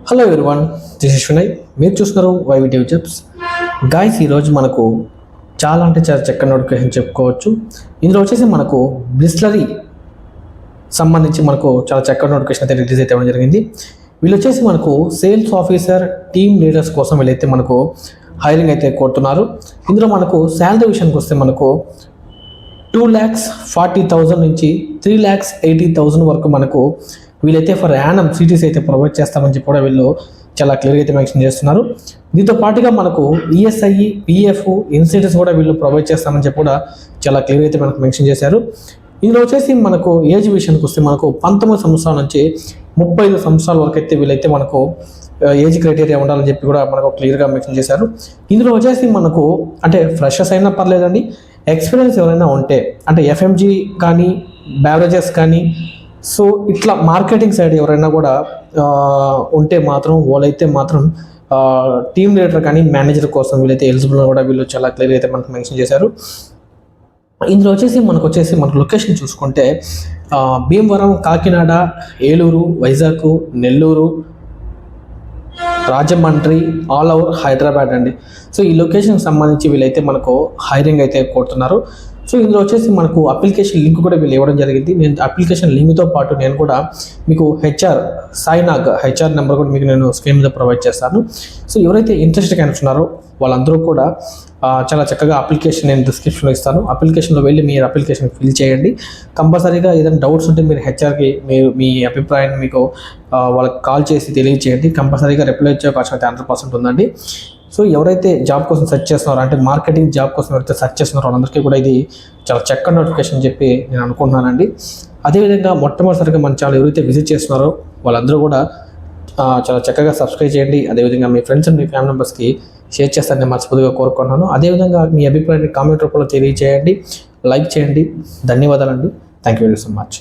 Hello everyone, this is Vinay. మీరు చూస్తున్నారు వైవిటీ tips. Guys, ఈరోజు మనకు చాలా అంటే చాలా చక్కని నోటిఫికేషన్ చెప్పుకోవచ్చు. ఇందులో వచ్చేసి మనకు బ్రిస్లరీ సంబంధించి మనకు చాలా చక్కని నోటిఫికేషన్ అయితే రిలీజ్ అయితే ఇవ్వడం జరిగింది. వీళ్ళు వచ్చేసి మనకు సేల్స్ ఆఫీసర్ టీమ్ లీడర్స్ కోసం వీళ్ళైతే మనకు హైరింగ్ అయితే కోరుతున్నారు. ఇందులో మనకు శాలరీ విషయానికి వస్తే మనకు 2,40,000 నుంచి 3,80,000 వరకు మనకు వీళ్ళైతే ఫర్ యానం సిటీస్ అయితే ప్రొవైడ్ చేస్తామని చెప్పి కూడా వీళ్ళు చాలా క్లియర్గా అయితే మెన్షన్ చేస్తున్నారు. దీంతో పాటుగా మనకు ఈఎస్ఐ, పిఎఫ్, ఇన్సెంటివ్స్ కూడా వీళ్ళు ప్రొవైడ్ చేస్తామని చెప్పి కూడా చాలా క్లియర్గా అయితే మనకు మెన్షన్ చేశారు. ఇందులో వచ్చేసి మనకు ఏజ్ విషయానికి వస్తే మనకు 19 సంవత్సరాల నుంచి 35 సంవత్సరాల వరకు అయితే వీళ్ళైతే మనకు ఏజ్ క్రైటీరియా ఉండాలని చెప్పి కూడా మనకు క్లియర్గా మెన్షన్ చేశారు. ఇందులో వచ్చేసి మనకు అంటే ఫ్రెషర్స్ అయినా పర్లేదండి, ఎక్స్పీరియన్స్ ఎవరైనా ఉంటే అంటే ఎఫ్ఎంజీ కానీ బ్యావరేజెస్ కానీ సో ఇట్లా మార్కెటింగ్ సైడ్ ఎవరైనా కూడా ఉంటే మాత్రం వాళ్ళైతే మాత్రం టీమ్ లీడర్ కానీ మేనేజర్ కోసం వీళ్ళైతే ఎలిజిబుల్ కూడా వీళ్ళు చాలా క్లియర్ అయితే మనకు మెన్షన్ చేశారు. ఇందులో వచ్చేసి మనకు లొకేషన్ చూసుకుంటే భీమవరం, కాకినాడ, ఏలూరు, వైజాగ్, నెల్లూరు, రాజమండ్రి, ఆల్ ఓవర్ హైదరాబాద్ అండి. సో ఈ లొకేషన్కి సంబంధించి వీళ్ళైతే మనకు హైరింగ్ అయితే కోరుతున్నారు. సో ఇందులో వచ్చేసి మనకు అప్లికేషన్ లింక్ కూడా వీళ్ళు ఇవ్వడం జరిగింది. నేను అప్లికేషన్ లింక్తో పాటు నేను కూడా మీకు సాయినాగ్ హెచ్ఆర్ నెంబర్ కూడా మీకు నేను స్క్రీన్ మీద ప్రొవైడ్ చేస్తాను. సో ఎవరైతే ఇంట్రెస్ట్గా ఉన్నారో వాళ్ళందరూ కూడా చాలా చక్కగా అప్లికేషన్ నేను డిస్క్రిప్షన్లో ఇస్తాను. అప్లికేషన్లో వెళ్ళి మీరు అప్లికేషన్ ఫిల్ చేయండి. కంపల్సరీగా ఏదైనా డౌట్స్ ఉంటే మీరు హెచ్ఆర్కి మీరు మీ అభిప్రాయాన్ని మీకు వాళ్ళకి కాల్ చేసి తెలియజేయండి. కంపల్సరీగా రిప్లై వచ్చే అవకాశం అయితే 100% ఉందండి. సో ఎవరైతే జాబ్ కోసం సెర్చ్ చేస్తున్నారో అంటే మార్కెటింగ్ జాబ్ కోసం ఎవరైతే సెర్చ్ చేస్తున్నారో వాళ్ళందరికీ కూడా ఇది చాలా చక్కని నోటిఫికేషన్ చెప్పి నేను అనుకుంటున్నానండి. అదేవిధంగా మొట్టమొదటిసారిగా మన ఛానల్ ఎవరైతే విజిట్ చేస్తున్నారో వాళ్ళందరూ కూడా చాలా చక్కగా సబ్స్క్రైబ్ చేయండి. అదేవిధంగా మీ ఫ్రెండ్స్ అండ్ మీ ఫ్యామిలీ మెంబర్స్కి షేర్ చేస్తారని మనస్ఫూర్తిగా కోరుకుంటున్నాను. అదేవిధంగా మీ అభిప్రాయాన్ని కామెంట్ రూపంలో తెలియజేయండి, లైక్ చేయండి. ధన్యవాదాలండి. Thank you very so much.